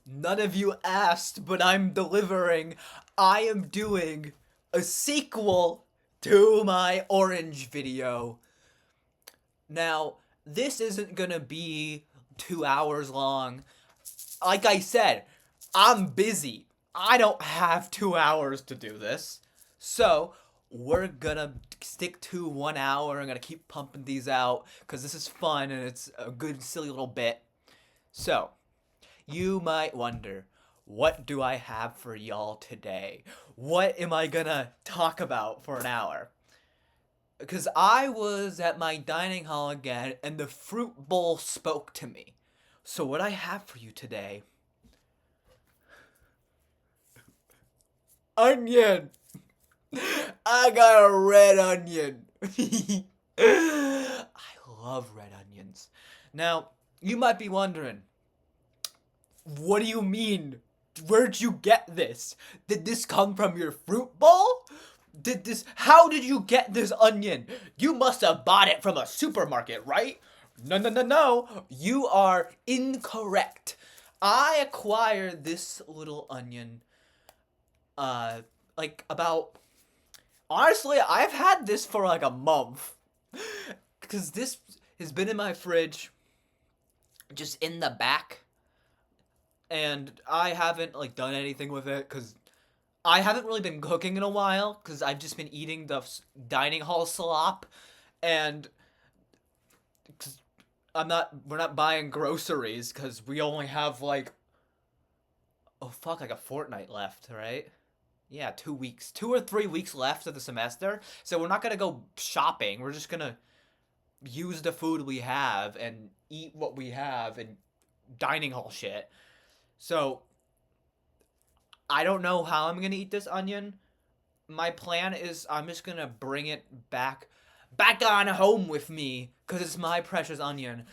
None of you asked, but I'm delivering. I am doing a sequel to my orange video. Now, this isn't gonna be 2 hours long. Like I said, I'm busy. I don't have 2 hours to do this. So, we're gonna stick to 1 hour. I'm gonna keep pumping these out because this is fun and it's a good, silly little bit. So, you might wonder, what do I have for y'all today? What am I gonna talk about for an hour? Because I was at my dining hall again and the fruit bowl spoke to me. So, what I have for you today, onion! I got a red onion. I love red onions. Now, you might be wondering, what do you mean? Where'd you get this? Did this come from your fruit bowl? How did you get this onion? You must have bought it from a supermarket, right? No, no, no, no. You are incorrect. I acquired this little onion, uh, like about, honestly, I've had this for like a month. Because this has been in my fridge, just in the back, and I haven't like done anything with it because I haven't really been cooking in a while because I've just been eating the dining hall slop, and cause we're not buying groceries because we only have like, oh fuck, like a fortnight left, right? Yeah, 2 weeks, 2 or 3 weeks left of the semester. So we're not gonna go shopping. We're just gonna use the food we have and eat what we have and dining hall shit. So I don't know how I'm gonna eat this onion. My plan is I'm just gonna bring it back on home with me because it's my precious onion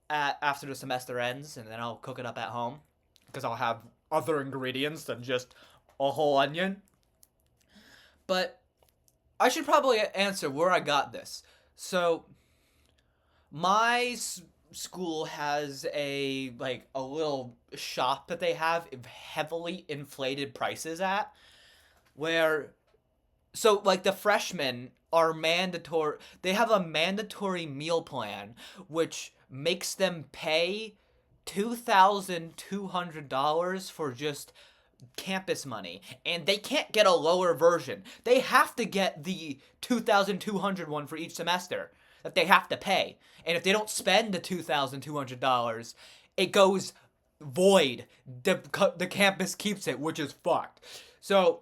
after the semester ends, and then I'll cook it up at home because I'll have other ingredients than just a whole onion. But I should probably answer where I got this. So my school has a little shop that they have heavily inflated prices at, where so like the freshmen are mandatory, they have a mandatory meal plan which makes them pay $2,200 for just campus money, and they can't get a lower version. They have to get the 2,200 one for each semester that they have to pay. And if they don't spend the $2,200, it goes void. The campus keeps it, which is fucked. So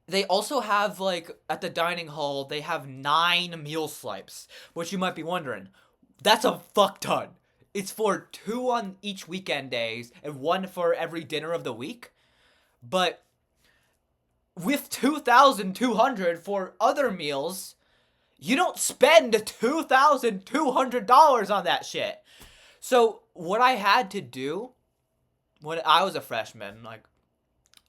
they also have, like, at the dining hall, they have 9 meal swipes, which you might be wondering, that's a fuck ton. It's for 2 on each weekend days and 1 for every dinner of the week. But with 2,200 for other meals, you don't spend $2,200 on that shit. So what I had to do when I was a freshman, like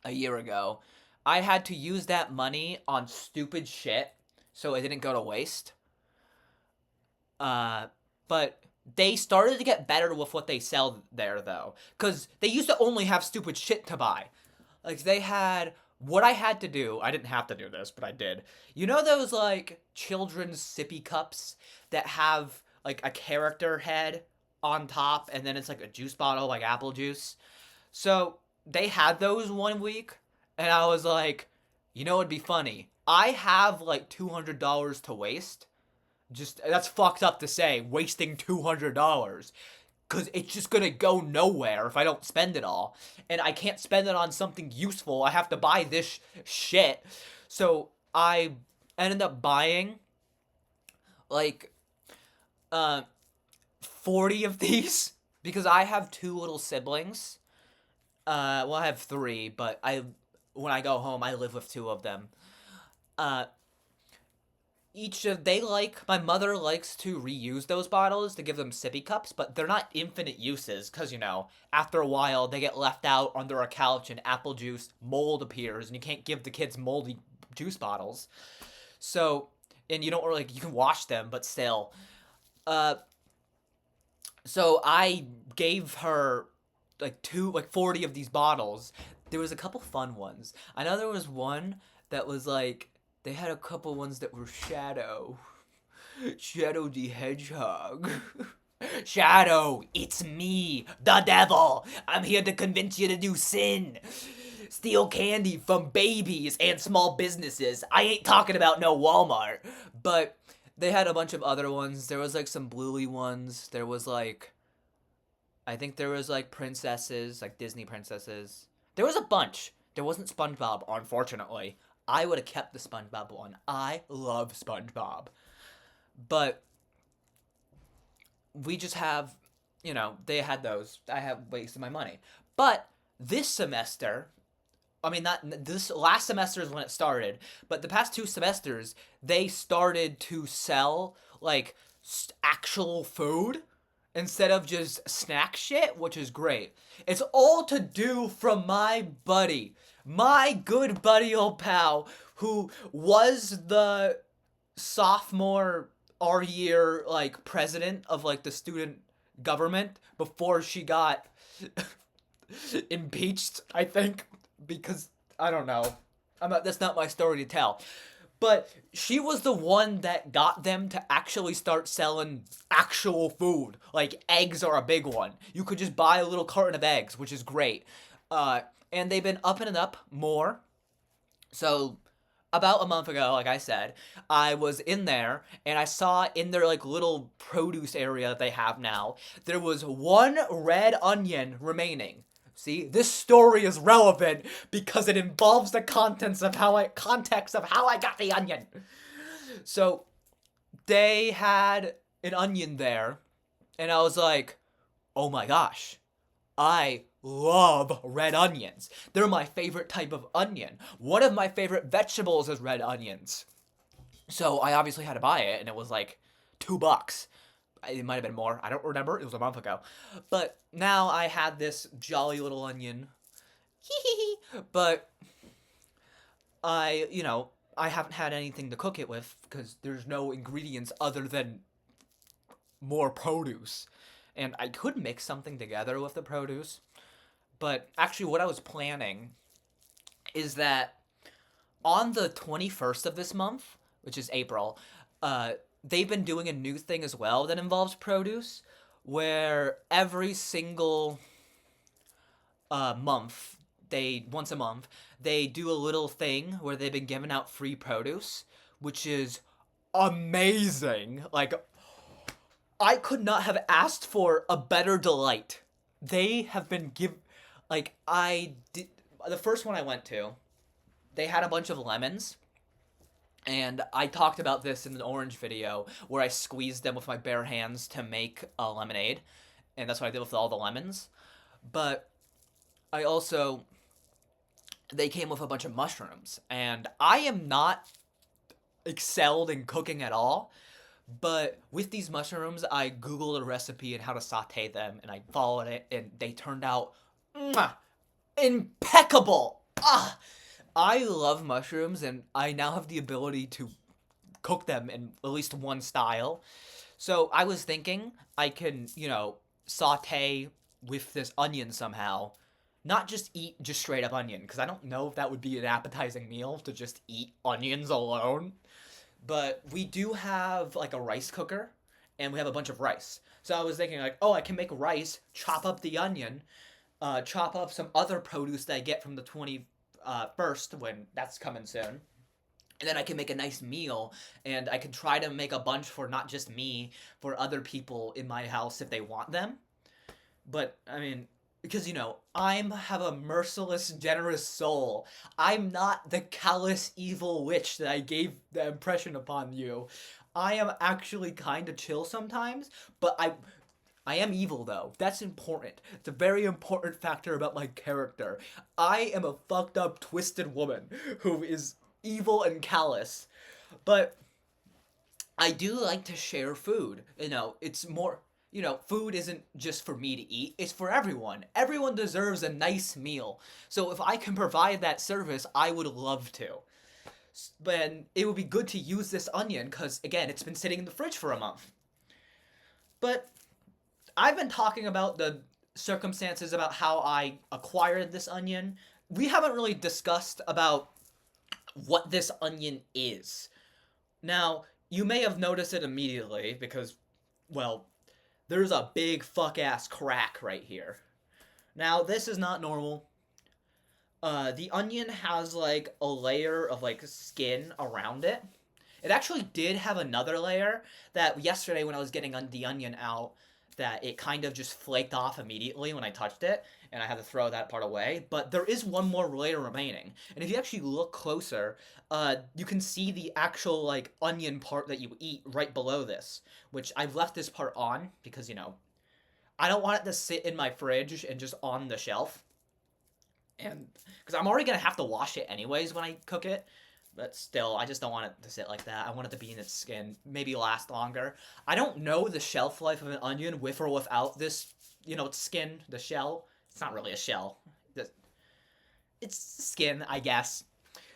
a year ago, I had to use that money on stupid shit so it didn't go to waste. But they started to get better with what they sell there, though, because they used to only have stupid shit to buy. Like, they had, what I had to do, I didn't have to do this, but I did. You know those, like, children's sippy cups that have, like, a character head on top, and then it's like a juice bottle, like apple juice? So, they had those one week, and I was like, you know, it'd be funny. I have, like, $200 to waste. Just, that's fucked up to say, wasting $200, because it's just gonna go nowhere if I don't spend it all. And I can't spend it on something useful. I have to buy this shit. So I ended up buying like uh 40 of these because I have 2 little siblings. Well, I have 3, but I when I go home I live with 2 of them. Uh each of they like my mother likes to reuse those bottles to give them sippy cups, but they're not infinite uses because, after a while they get left out under a couch and apple juice mold appears and you can't give the kids moldy juice bottles. So, and you don't really, you can wash them, but still. uh so I gave her like 40 of these bottles. There was a couple fun ones. I know there was one that was like they had a couple ones that were Shadow the Hedgehog. Shadow, it's me, the devil. I'm here to convince you to do sin. Steal candy from babies and small businesses. I ain't talking about no Walmart. But they had a bunch of other ones. There was like some bluey ones. There was like, I think there was like princesses, like Disney princesses. There was a bunch. There wasn't SpongeBob, unfortunately. I would have kept the SpongeBob one. I love SpongeBob. But we just have, they had those. I have wasted my money. But this semester, I mean, not this last semester is when it started, but the past 2 semesters, they started to sell like actual food instead of just snack shit, which is great. It's all to do from my buddy, my good buddy old pal, who was the sophomore our year like president of like the student government before she got impeached, I think, because I don't know. That's not my story to tell. But she was the one that got them to actually start selling actual food. Like eggs are a big one. You could just buy a little carton of eggs, which is great. And they've been upping it up more. So about a month ago, like I said, I was in there and I saw in their like little produce area that they have now, there was one red onion remaining. See, this story is relevant because it involves the context of how I got the onion. So they had an onion there, and I was like, oh my gosh, I love red onions. They're my favorite type of onion. One of my favorite vegetables is red onions. So I obviously had to buy it, and it was like $2. It might have been more. I don't remember. It was a month ago. But now I had this jolly little onion. But I haven't had anything to cook it with because there's no ingredients other than more produce. And I could mix something together with the produce. But actually what I was planning is that on the 21st of this month, which is April, they've been doing a new thing as well that involves produce, where every single month, once a month, they do a little thing where they've been giving out free produce, which is amazing. Like, I could not have asked for a better delight. They have been the first one I went to, they had a bunch of lemons. And I talked about this in the orange video where I squeezed them with my bare hands to make a lemonade. And that's what I did with all the lemons. But they came with a bunch of mushrooms. And I am not excelled in cooking at all. But with these mushrooms, I Googled a recipe and how to saute them. And I followed it. And they turned out impeccable. I love mushrooms, and I now have the ability to cook them in at least one style. So I was thinking I can, saute with this onion somehow. Not just eat just straight up onion, because I don't know if that would be an appetizing meal to just eat onions alone. But we do have like a rice cooker, and we have a bunch of rice. So I was thinking like, oh, I can make rice, chop up the onion, chop up some other produce that I get from the 21st, when that's coming soon, and then I can make a nice meal, and I can try to make a bunch for not just me, for other people in my house if they want them. But I mean, because I have a merciless, generous soul. I'm not the callous, evil witch that I gave the impression upon you. I am actually kind of chill sometimes, but I am evil, though. That's important. It's a very important factor about my character. I am a fucked up, twisted woman who is evil and callous. But I do like to share food. It's more, food isn't just for me to eat. It's for everyone. Everyone deserves a nice meal. So if I can provide that service, I would love to. But it would be good to use this onion because, again, it's been sitting in the fridge for a month. But I've been talking about the circumstances about how I acquired this onion. We haven't really discussed about what this onion is. Now, you may have noticed it immediately because, well, there's a big fuck ass crack right here. Now, this is not normal. The onion has like a layer of like skin around it. It actually did have another layer that yesterday when I was getting the onion out, that it kind of just flaked off immediately when I touched it, and I had to throw that part away. But there is one more layer remaining, and if you actually look closer, you can see the actual like onion part that you eat right below this, which I've left this part on because I don't want it to sit in my fridge and just on the shelf, and because I'm already gonna have to wash it anyways when I cook it. But still, I just don't want it to sit like that. I want it to be in its skin, maybe last longer. I don't know the shelf life of an onion with or without this, its skin, the shell. It's not really a shell. It's skin, I guess.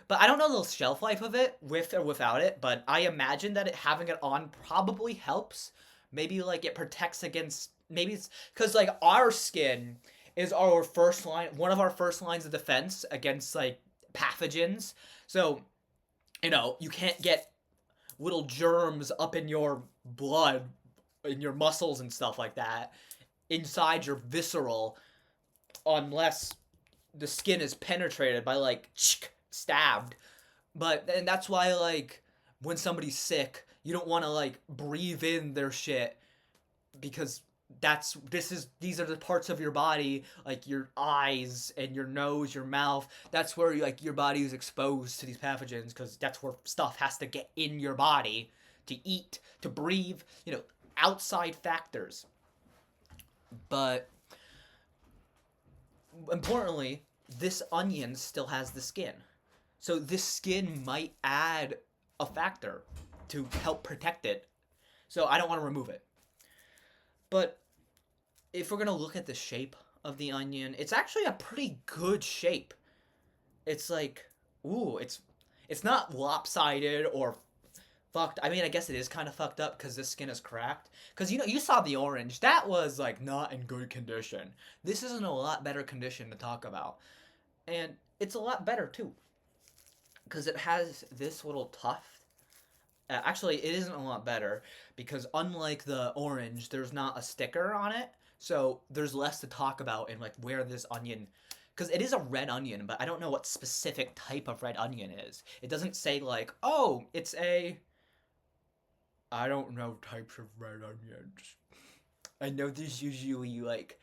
But I don't know the shelf life of it with or without it, but I imagine that having it on probably helps. Maybe like it protects against, maybe it's because like our skin is our first line, one of our first lines of defense against like pathogens. So you can't get little germs up in your blood, in your muscles and stuff like that, inside your visceral, unless the skin is penetrated by like stabbed. And that's why like when somebody's sick, you don't want to like breathe in their shit because these are the parts of your body, like your eyes and your nose, your mouth. That's where like your body is exposed to these pathogens because that's where stuff has to get in your body to eat, to breathe, outside factors. But importantly, this onion still has the skin. So this skin might add a factor to help protect it. So I don't want to remove it. But if we're going to look at the shape of the onion, it's actually a pretty good shape. It's like, it's not lopsided or fucked. I mean, I guess it is kind of fucked up because this skin is cracked. Because, you saw the orange. That was, like, not in good condition. This is in a lot better condition to talk about. And it's a lot better, too. Because it has this little tuft. Actually, it isn't a lot better because unlike the orange, there's not a sticker on it. So there's less to talk about in like where this onion, because it is a red onion, but I don't know what specific type of red onion is. It doesn't say like, oh, it's I don't know types of red onions. I know there's usually like,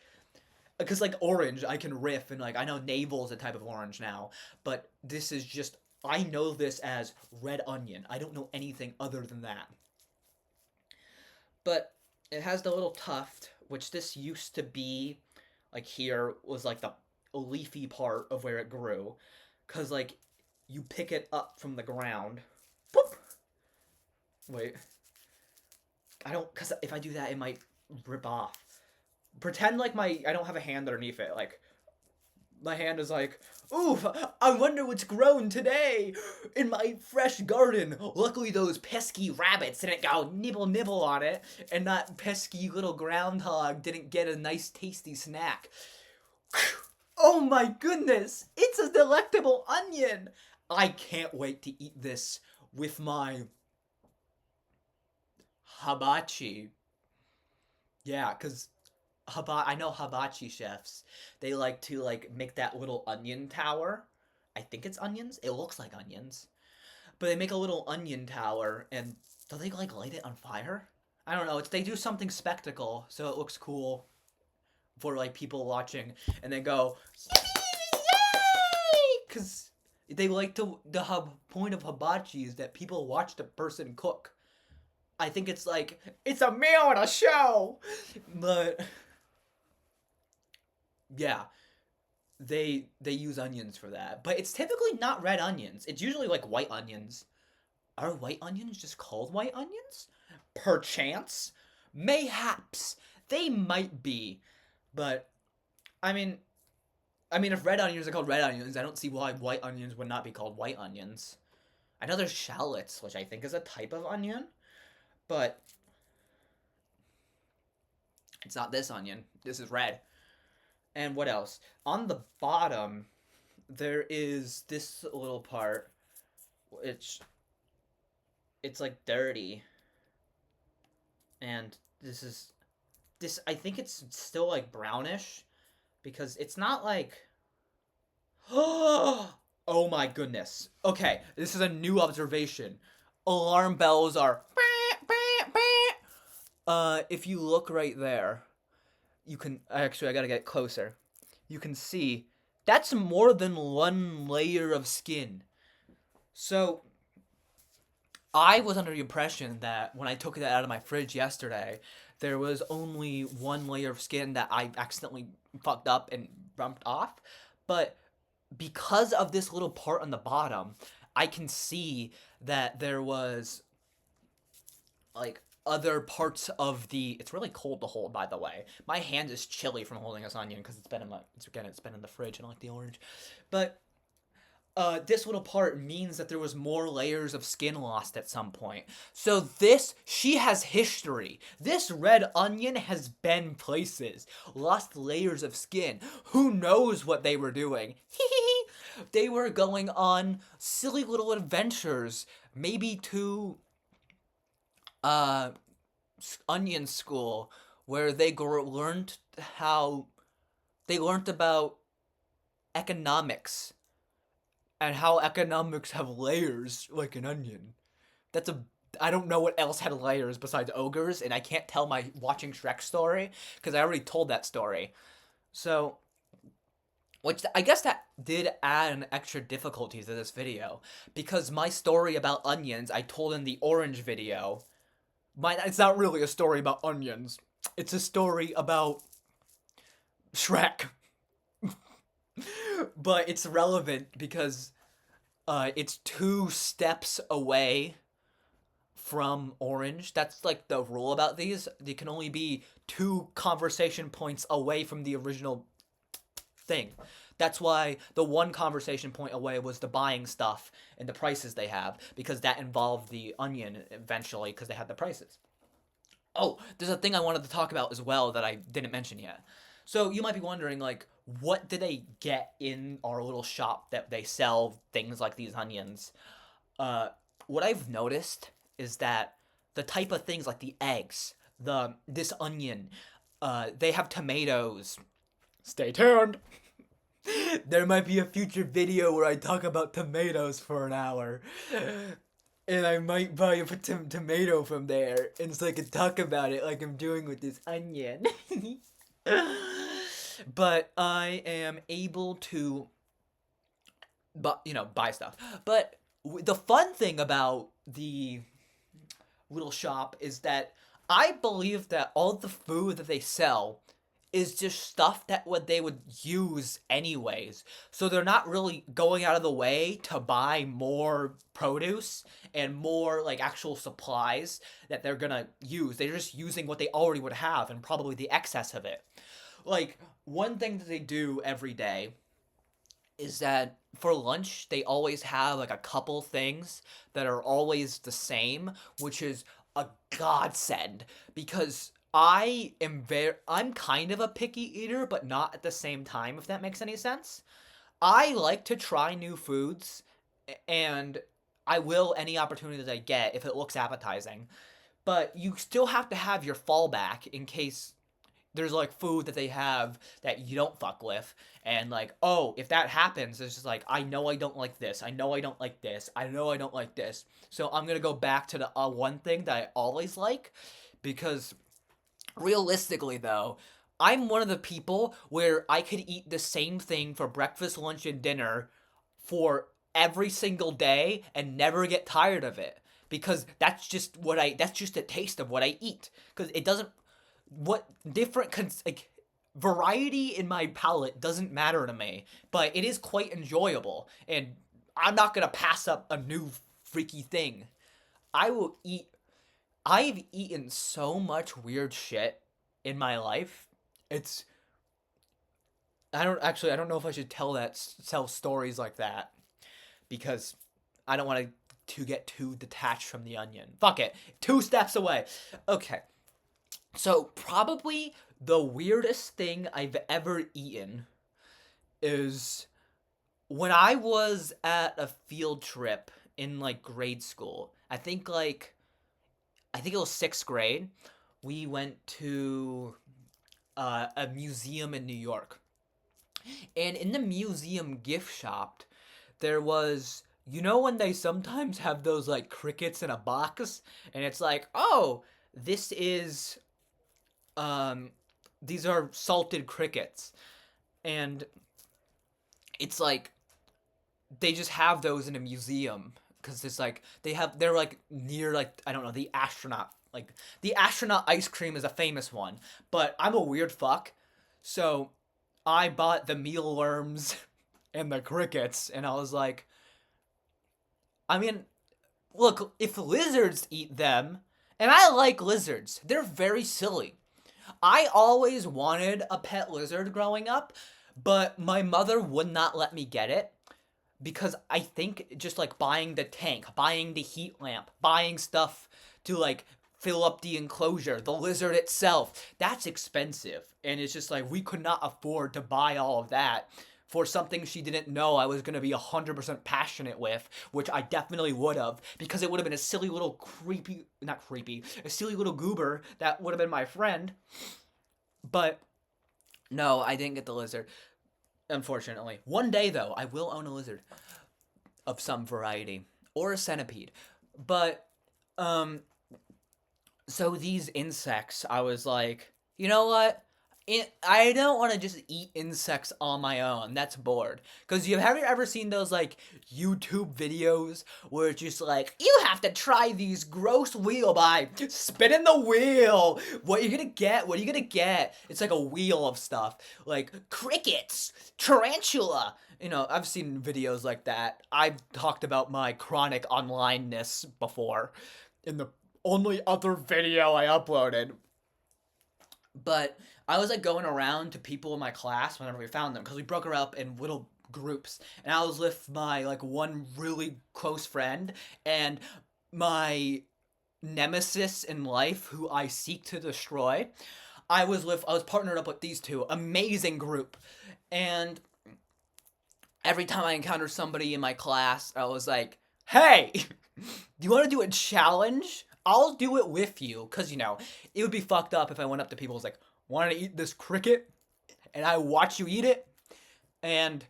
because like orange, I can riff and like I know navel's a type of orange now, but this is just, I know this as red onion. I don't know anything other than that. But it has the little tuft, which this used to be, like here, was like the leafy part of where it grew. Because, like, you pick it up from the ground. Boop! Wait. Because if I do that, it might rip off. Pretend like I don't have a hand underneath it, like, my hand is like, ooh, I wonder what's grown today in my fresh garden. Luckily those pesky rabbits didn't go nibble on it, and that pesky little groundhog didn't get a nice tasty snack. Oh my goodness, it's a delectable onion. I can't wait to eat this with my hibachi. Yeah, because I know hibachi chefs. They like to like make that little onion tower. I think it's onions. It looks like onions, but they make a little onion tower, and do they like light it on fire? I don't know. They do something spectacle, so it looks cool for like people watching, and they go yay, because they like to. The point of hibachi is that people watch the person cook. I think it's like it's a meal and a show, but. Yeah, they use onions for that, but it's typically not red onions. It's usually like white onions. Are white onions just called white onions? Perchance, mayhaps they might be, but I mean, if red onions are called red onions, I don't see why white onions would not be called white onions. I know there's shallots, which I think is a type of onion, but it's not this onion. This is red. And what else? On the bottom, there is this little part. It's it's like dirty, and this. I think it's still like brownish because it's not like. Oh my goodness. Okay, this is a new observation. Alarm bells are. If you look right there, you can actually. I gotta get closer. You can see that's more than one layer of skin. So I was under the impression that when I took it out of my fridge yesterday, there was only one layer of skin that I accidentally fucked up and bumped off. But because of this little part on the bottom, I can see that there was like other parts of the. It's really cold to hold, by the way. My hand is chilly from holding this onion because it's been in the fridge and I like the orange, but this little part means that there was more layers of skin lost at some point. So she has history. This red onion has been places, lost layers of skin. Who knows what they were doing? They were going on silly little adventures, maybe to uh onion school, where they learned about economics and how economics have layers like an onion. That's a I don't know what else had layers besides ogres, and I can't tell my watching Shrek story because I already told that story. So, which I guess that did add an extra difficulty to this video because my story about onions I told in the orange video. It's not really a story about onions. It's a story about Shrek. But it's relevant because it's 2 steps away from orange. That's like the rule about these. They can only be 2 conversation points away from the original thing. That's why the 1 conversation point away was the buying stuff and the prices they have, because that involved the onion eventually because they had the prices. Oh, there's a thing I wanted to talk about as well that I didn't mention yet. So you might be wondering, like, what do they get in our little shop that they sell things like these onions? What I've noticed is that the type of things like the eggs, this onion, they have tomatoes. Stay tuned. There might be a future video where I talk about tomatoes for an hour. And I might buy a tomato from there, and so I can talk about it like I'm doing with this onion. But I am able to, buy stuff. But the fun thing about the little shop is that I believe that all the food that they sell is just stuff that what they would use anyways. So they're not really going out of the way to buy more produce and more like actual supplies that they're gonna use. They're just using what they already would have and probably the excess of it. Like one thing that they do every day is that for lunch they always have like a couple things that are always the same, which is a godsend because I'm kind of a picky eater, but not at the same time, if that makes any sense. I like to try new foods, and I will any opportunity that I get if it looks appetizing. But you still have to have your fallback in case there's like food that they have that you don't fuck with, and like, oh, if that happens, it's just like, I know I don't like this, I know I don't like this, I know I don't like this, so I'm gonna go back to the one thing that I always like, because realistically though, I'm one of the people where I could eat the same thing for breakfast, lunch, and dinner for every single day and never get tired of it, because that's just a taste of what I eat, because it doesn't what different like variety in my palate doesn't matter to me, but it is quite enjoyable, and I'm not gonna pass up a new freaky thing. I will eat. I've eaten so much weird shit in my life. It's I don't know if I should tell stories like that because I don't want to get too detached from the onion. Fuck it. 2 steps away. Okay. So probably The weirdest thing I've ever eaten is when I was at a field trip in like grade school. I think it was 6th grade. We went to a museum in New York. And in the museum gift shop, there was, you know, when they sometimes have those like crickets in a box, and it's like, oh, this is, um, these are salted crickets, and it's like they just have those in a museum because it's like they're like near like I don't know the astronaut like the astronaut ice cream is a famous one, but I'm a weird fuck, so I bought the mealworms and the crickets, and I was like, I mean, look, if lizards eat them, and I like lizards, they're very silly. I always wanted a pet lizard growing up, but my mother would not let me get it because I think just like buying the tank, buying the heat lamp, buying stuff to like fill up the enclosure, the lizard itself, that's expensive. And it's just like we could not afford to buy all of that for something she didn't know I was going to be 100% passionate with, which I definitely would have, because it would have been a silly little not creepy, a silly little goober that would have been my friend. But no, I didn't get the lizard, unfortunately. One day, though, I will own a lizard of some variety or a centipede. But um so these insects, I was like, you know what? I don't want to just eat insects on my own. That's bored. Cause have you ever seen those like YouTube videos where it's just like you have to try these gross wheel by spinning the wheel. What are you gonna get? What are you gonna get? It's like a wheel of stuff like crickets, tarantula. You know, I've seen videos like that. I've talked about my chronic onlineness before in the only other video I uploaded. But I was like going around to people in my class whenever we found them because we broke her up in little groups, and I was with my like one really close friend and my nemesis in life who I seek to destroy. I was partnered up with these two amazing group, and every time I encountered somebody in my class, I was like, "Hey, do you want to do a challenge? I'll do it with you." Because, you know, it would be fucked up if I went up to people and was like, "Want to eat this cricket?" And I watch you eat it. And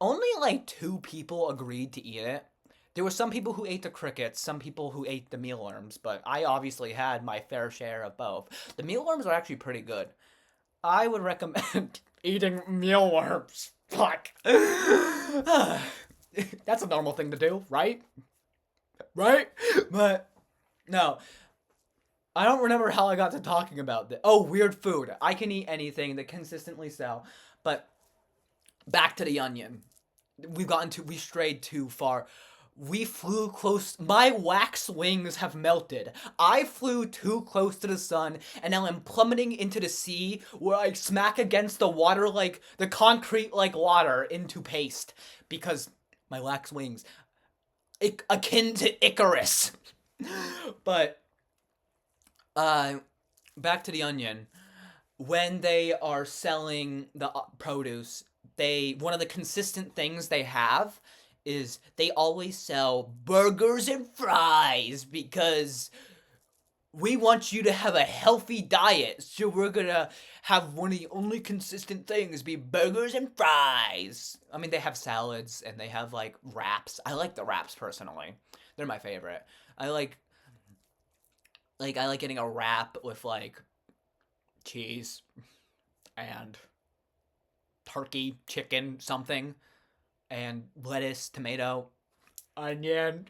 only like 2 people agreed to eat it. There were some people who ate the crickets, some people who ate the mealworms, but I obviously had my fair share of both. The mealworms are actually pretty good. I would recommend eating mealworms. Fuck. That's a normal thing to do, right? Right? But no. I don't remember how I got to talking about this. Oh, weird food. I can eat anything that consistently sell. But back to the onion. We strayed too far. We flew close. My wax wings have melted. I flew too close to the sun, and now I'm plummeting into the sea where I smack against the water like the concrete like water into paste because my wax wings, akin to Icarus. But uh, back to the onion. When they are selling the produce, one of the consistent things they have is they always sell burgers and fries because we want you to have a healthy diet. So we're gonna have one of the only consistent things be burgers and fries. I mean, they have salads and they have like wraps. I like the wraps personally. They're my favorite. I like getting a wrap with like cheese and turkey, chicken, something, and lettuce, tomato, onion.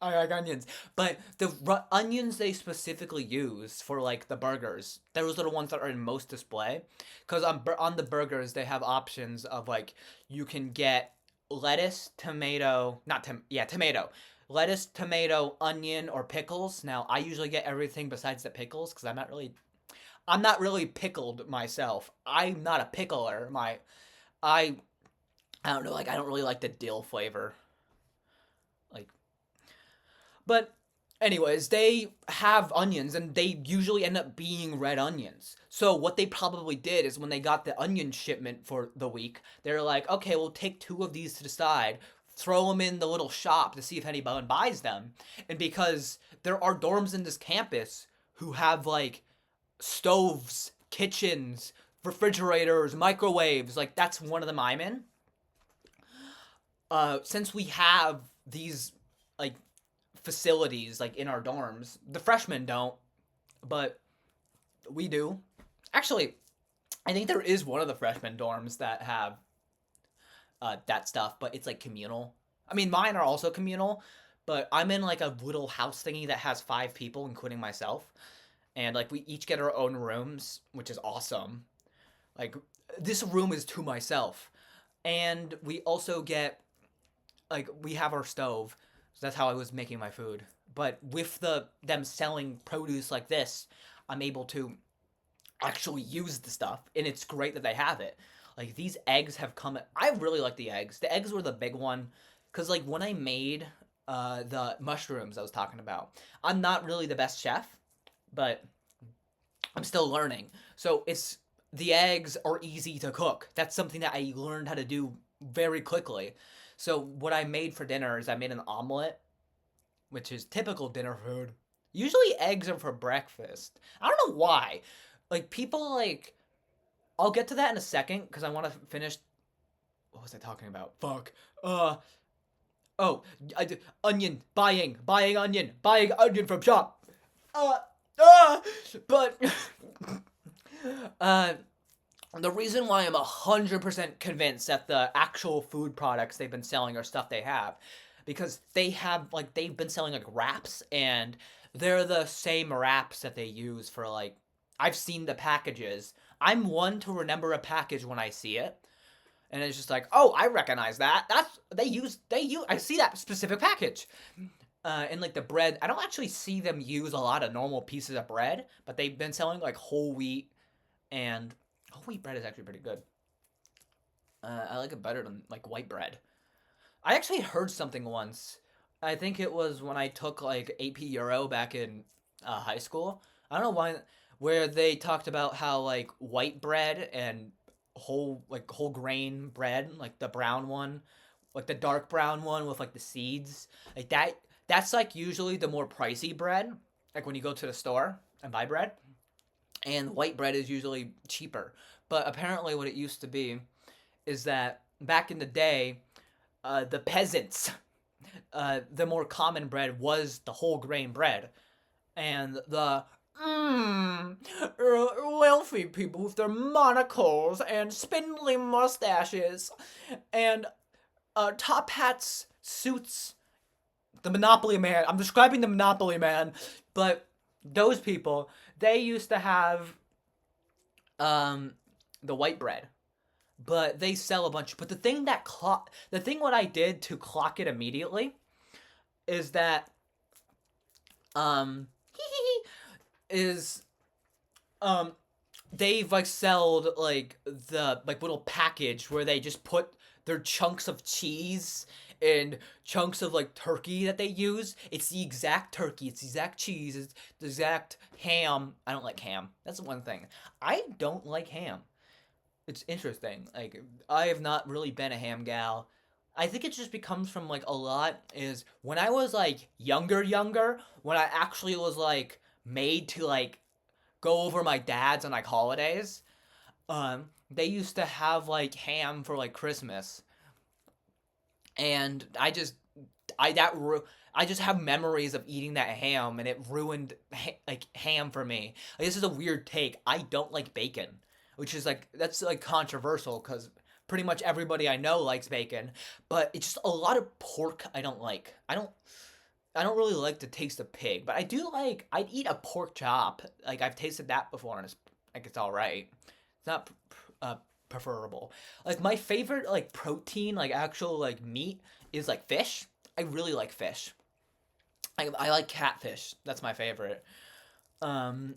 I like onions. But the onions they specifically use for like the burgers, those are the ones that are in most display. Because on the burgers, they have options of like you can get lettuce, tomato, not yeah, tomato. Lettuce, tomato, onion, or pickles. Now, I usually get everything besides the pickles because I'm not really pickled myself. I'm not a pickler. I I don't know, like I don't really like the dill flavor. Like but anyways, they have onions and they usually end up being red onions. So what they probably did is when they got the onion shipment for the week, they were like, okay, we'll take 2 of these to the side, throw them in the little shop to see if anyone buys them. And because there are dorms in this campus who have like stoves, kitchens, refrigerators, microwaves, like that's one of them I'm in. Since we have these like facilities like in our dorms, the freshmen don't, but we do. Actually, I think there is one of the freshman dorms that have that stuff, but it's like communal. I mean, mine are also communal, but I'm in like a little house thingy that has 5 people, including myself, and like we each get our own rooms, which is awesome. Like this room is to myself, and we also get like we have our stove, so that's how I was making my food. But with them selling produce like this, I'm able to actually use the stuff, and it's great that they have it. Like these eggs have come. I really like the eggs. The eggs were the big one, cause like when I made the mushrooms I was talking about, I'm not really the best chef, but I'm still learning. So it's the eggs are easy to cook. That's something that I learned how to do very quickly. So what I made for dinner is I made an omelet, which is typical dinner food. Usually eggs are for breakfast. I don't know why. Like people like I'll get to that in a second because I want to finish. What was I talking about? Fuck. Uh. Oh, onion. Buying onion. Buying onion from shop. Uh. But. uh. The reason why I'm 100% convinced that the actual food products they've been selling are stuff they have, because they've been selling like wraps, and they're the same wraps that they use for like I've seen the packages. I'm one to remember a package when I see it, and it's just like, oh, I recognize that. That's they use. I see that specific package. And like the bread, I don't actually see them use a lot of normal pieces of bread, but they've been selling like whole wheat, and whole wheat bread is actually pretty good. I like it better than like white bread. I actually heard something once. I think it was when I took like AP Euro back in high school. I don't know why, where they talked about how like white bread and whole grain bread, like the brown one, like the dark brown one with like the seeds, like that. That's like usually the more pricey bread. Like when you go to the store and buy bread, and white bread is usually cheaper. But apparently, what it used to be is that back in the day, the peasants, the more common bread was the whole grain bread, and the wealthy people with their monocles and spindly mustaches and top hats, suits. The Monopoly Man. I'm describing the Monopoly Man, but those people they used to have um the white bread, but they sell a bunch. But the thing what I did to clock it immediately is that um is um they've like sold like the like little package where they just put their chunks of cheese and chunks of like turkey that they use. It's the exact turkey, it's the exact cheese, it's the exact ham. I don't like ham. That's one thing. I don't like ham. It's interesting. Like I have not really been a ham gal. I think it just becomes from like a lot is when I was like younger, when I actually was like made to like go over my dad's on like holidays. They used to have like ham for like Christmas, and I that I just have memories of eating that ham, and it ruined like ham for me. Like, this is a weird take. I don't like bacon, which is like that's like controversial because pretty much everybody I know likes bacon, but it's just a lot of pork I don't like. I don't really like the taste of pig, but I do like I'd eat a pork chop. Like I've tasted that before, and it's all right. It's not preferable. Like my favorite like protein, like actual like meat is like fish. I really like fish. I like catfish. That's my favorite. Um,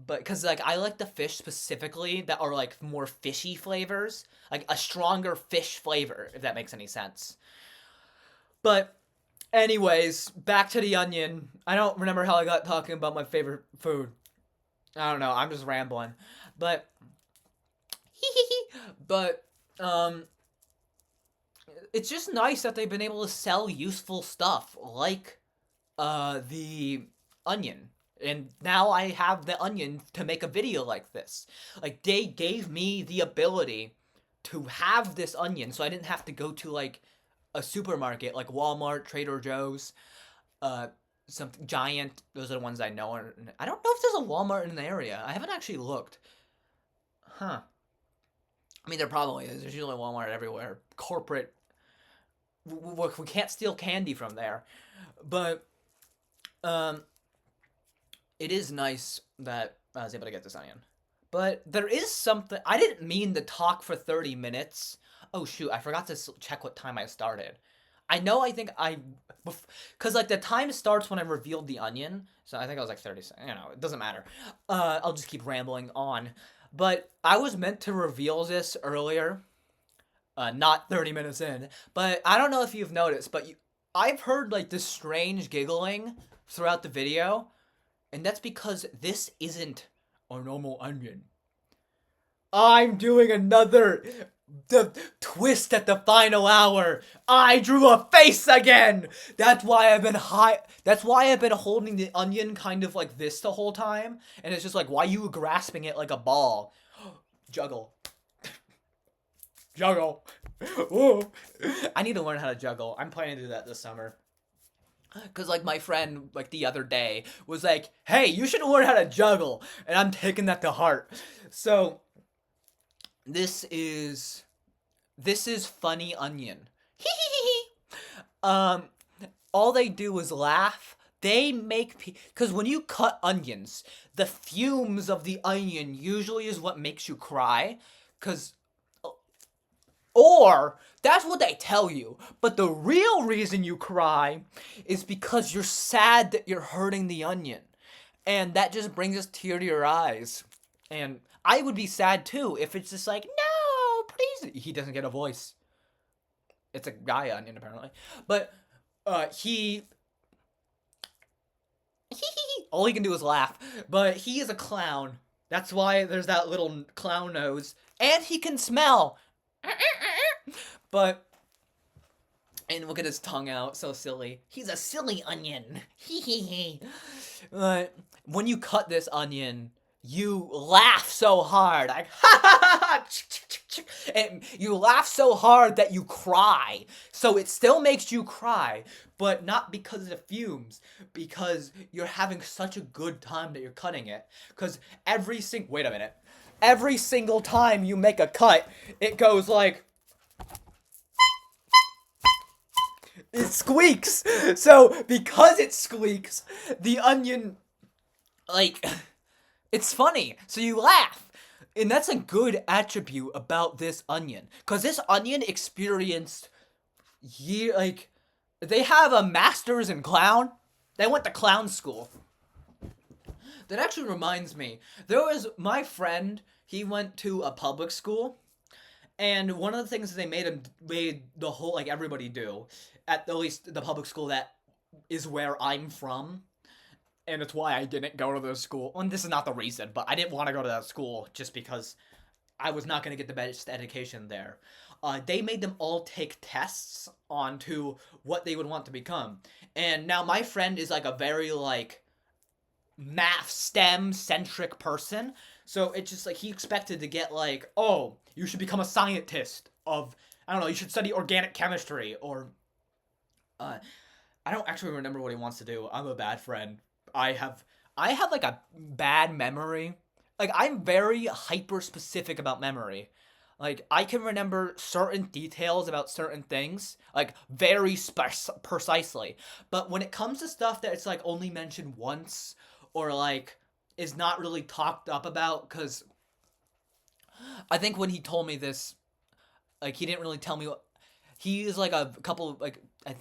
but because like I like the fish specifically that are like more fishy flavors, like a stronger fish flavor, if that makes any sense. But anyways, back to the onion. I don't remember how I got talking about my favorite food. I don't know. I'm just rambling, but but um, it's just nice that they've been able to sell useful stuff like the Onion. And now I have the Onion to make a video like this. Like, they gave me the ability to have this Onion so I didn't have to go to, like, a supermarket like Walmart, Trader Joe's, uh, something Giant. Those are the ones I know. I don't know if there's a Walmart in the area. I haven't actually looked. Huh. I mean, there probably is. There's usually Walmart everywhere. Corporate. We can't steal candy from there. But, um, it is nice that I was able to get this Onion. But there is something. I didn't mean to talk for 30 minutes. Oh, shoot. I forgot to check what time I started. I know I think I. Because, like, the time starts when I revealed the Onion. So I think I was like 30 seconds. You know, it doesn't matter. I'll just keep rambling on. But I was meant to reveal this earlier. Not 30 minutes in. But I don't know if you've noticed, but I've heard, like, this strange giggling throughout the video. And that's because this isn't a normal Onion. I'm doing another twist at the final hour. I drew a face again. That's why I've been That's why I've been holding the Onion kind of like this the whole time. And it's just like, why are you grasping it like a ball? Juggle. Juggle. Ooh. I need to learn how to juggle. I'm planning to do that this summer. Because, like, my friend, like, the other day was like, hey, you should learn how to juggle. And I'm taking that to heart. So, this is Funny Onion. um, all they do is laugh. They make because when you cut onions, the fumes of the onion usually is what makes you cry. Or that's what they tell you. But the real reason you cry is because you're sad that you're hurting the onion. And that just brings a tear to your eyes. And I would be sad too if it's just like, no, please. He doesn't get a voice. It's a guy onion, apparently. But he all he can do is laugh. But he is a clown. That's why there's that little clown nose. And he can smell. But, and look at his tongue out, so silly. He's a silly onion. But when you cut this onion, you laugh so hard. Like, and you laugh so hard that you cry. So it still makes you cry, but not because of the fumes, because you're having such a good time that you're cutting it. Because wait a minute. Every single time you make a cut, it goes like, it squeaks. So because it squeaks, the onion, like, it's funny. So you laugh. And that's a good attribute about this onion. Because this onion experienced they have a master's in clown. They went to clown school. That actually reminds me. There was my friend, he went to a public school. And one of the things they made the whole, like, everybody do, at least the public school that is where I'm from, and it's why I didn't go to the school. And this is not the reason, but I didn't want to go to that school just because I was not going to get the best education there. They made them all take tests onto what they would want to become. And now my friend is, like, a very, like, math STEM-centric person. So it's just, like, he expected to get, like, oh, you should become a scientist of, I don't know, you should study organic chemistry, or, I don't actually remember what he wants to do. I'm a bad friend. I have, like, a bad memory. Like, I'm very hyper-specific about memory. Like, I can remember certain details about certain things, like, very precisely. But when it comes to stuff that it's, like, only mentioned once, or, like, is not really talked up about, because I think when he told me this, like, he didn't really tell me what, he is, like, a couple, like, I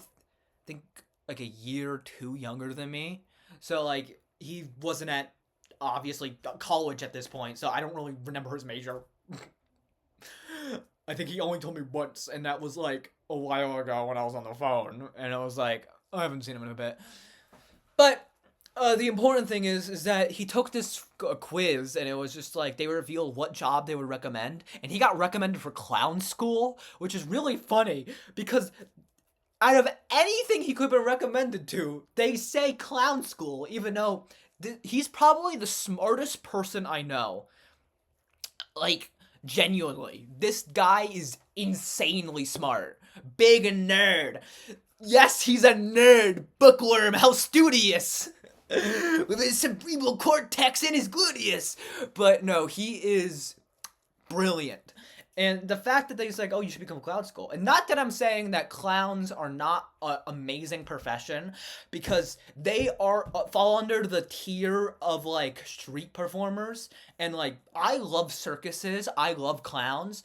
think, like, a year or two younger than me, so, like, he wasn't at, obviously, college at this point, so I don't really remember his major. I think he only told me once, and that was, like, a while ago when I was on the phone, and I was like, I haven't seen him in a bit. But The important thing is that he took this quiz, and it was just like they revealed what job they would recommend, and he got recommended for clown school, which is really funny because out of anything he could have been recommended to, they say clown school, even though he's probably the smartest person I know. Like, genuinely, this guy is insanely smart. Big nerd. Yes, he's a nerd. Bookworm, how studious. With his cerebral cortex and his gluteus. But no, he is brilliant. And the fact that he's like, oh, you should become clown school. And not that I'm saying that clowns are not an amazing profession, because they are fall under the tier of like street performers. And like, I love circuses. I love clowns.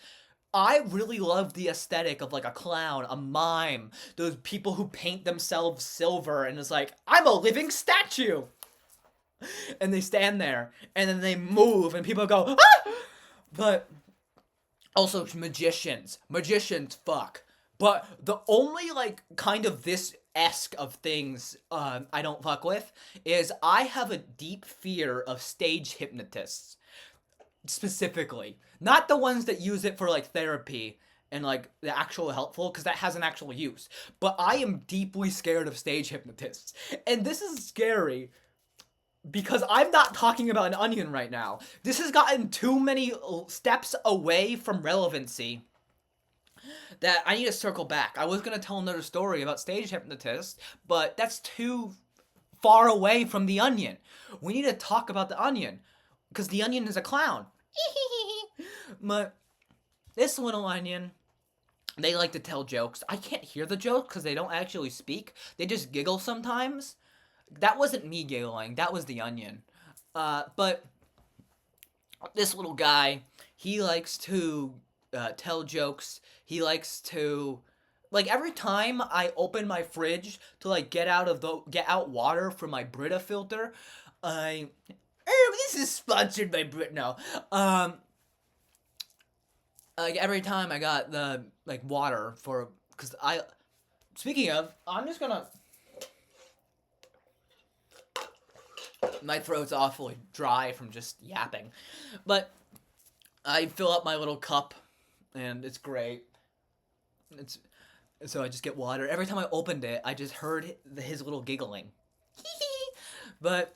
I really love the aesthetic of like a clown, a mime, those people who paint themselves silver and it's like, I'm a living statue. And they stand there and then they move and people go, ah! But also magicians, fuck. But the only like kind of this-esque of things I don't fuck with is I have a deep fear of stage hypnotists. Specifically, not the ones that use it for like therapy and like the actual helpful, because that has an actual use, but I am deeply scared of stage hypnotists. And this is scary because I'm not talking about an onion right now. This has gotten too many steps away from relevancy that I need to circle back. I was gonna tell another story about stage hypnotists, but that's too far away from the onion. We need to talk about the onion because the onion is a clown. But this little onion, they like to tell jokes. I can't hear the jokes because they don't actually speak. They just giggle sometimes. That wasn't me giggling. That was the onion. But this little guy, he likes to tell jokes. He likes to, like, every time I open my fridge to like get out water from my Brita filter, this is sponsored by Brit. No, like every time I got the like water for, because speaking of, I'm just gonna. My throat's awfully dry from just yapping, but I fill up my little cup, and it's great. So I just get water. Every time I opened it, I just heard his little giggling. But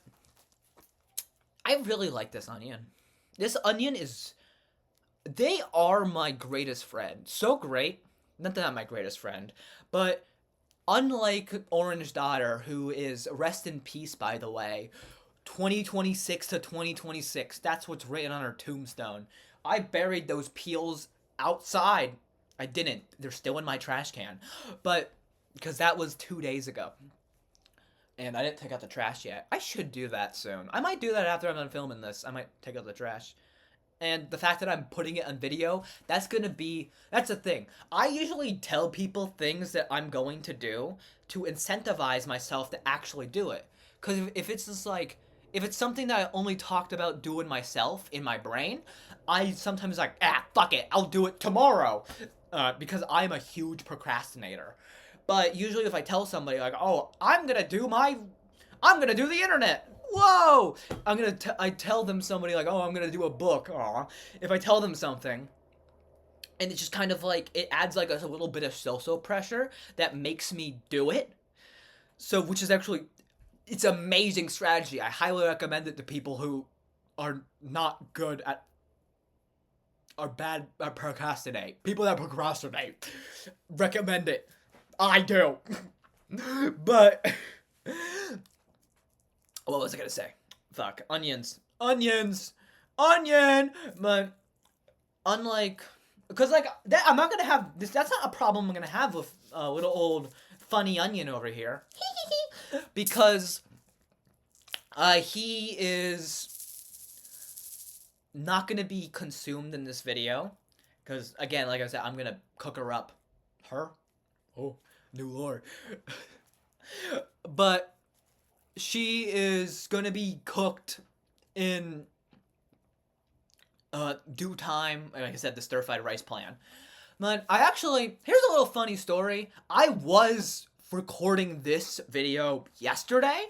I really like this onion. This onion is... They are my greatest friend. So great. Not that I'm my greatest friend, but unlike Orange Daughter, who is, rest in peace, by the way, 2026 to 2026. That's what's written on her tombstone. I buried those peels outside. I didn't. They're still in my trash can. But, because that was 2 days ago. And I didn't take out the trash yet. I should do that soon. I might do that after I'm done filming this. I might take out the trash. And the fact that I'm putting it on video, that's the thing. I usually tell people things that I'm going to do to incentivize myself to actually do it. Because if it's just like, if it's something that I only talked about doing myself in my brain, I sometimes like, fuck it, I'll do it tomorrow. Because I'm a huge procrastinator. But usually if I tell somebody like, oh, I'm gonna do the internet. Whoa! I tell them somebody like, oh, I'm gonna do a book. Aw. If I tell them something, and it's just kind of like, it adds like a little bit of social pressure that makes me do it. So, which is actually, it's amazing strategy. I highly recommend it to people who are not good at, are bad at procrastinate. People that procrastinate. Recommend it. I do. But what was I gonna say? Fuck. Onions. Onion! But unlike, because like that, I'm not gonna have this. That's not a problem I'm gonna have with little old funny onion over here. Because he is not gonna be consumed in this video. Because again, like I said, I'm gonna cook her up. Her? Oh, new lore. But she is gonna be cooked in due time. Like I said, the stir-fried rice plan. But here's a little funny story. I was recording this video yesterday,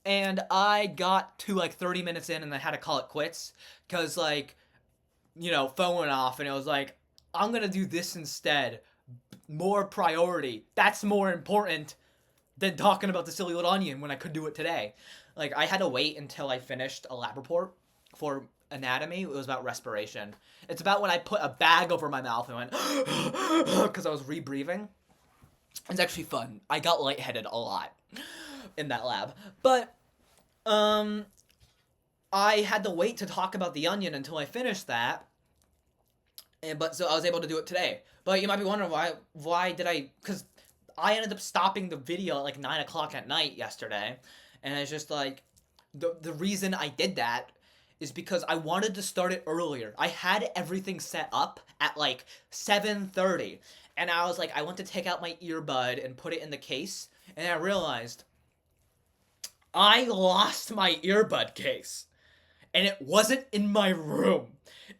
And I got to like 30 minutes in and I had to call it quits because like, phone went off and it was like, I'm gonna do this instead. More priority. That's more important than talking about the silly little onion when I could do it today. Like, I had to wait until I finished a lab report for anatomy. It was about respiration. It's about when I put a bag over my mouth and went because I was rebreathing. It's actually fun. I got lightheaded a lot in that lab. But I had to wait to talk about the onion until I finished that. But so I was able to do it today. But you might be wondering why did I? Because I ended up stopping the video at like 9 o'clock at night yesterday, and it's just like the reason I did that is because I wanted to start it earlier. I had everything set up at like 7:30, and I was like, I want to take out my earbud and put it in the case, and I realized I lost my earbud case, and it wasn't in my room.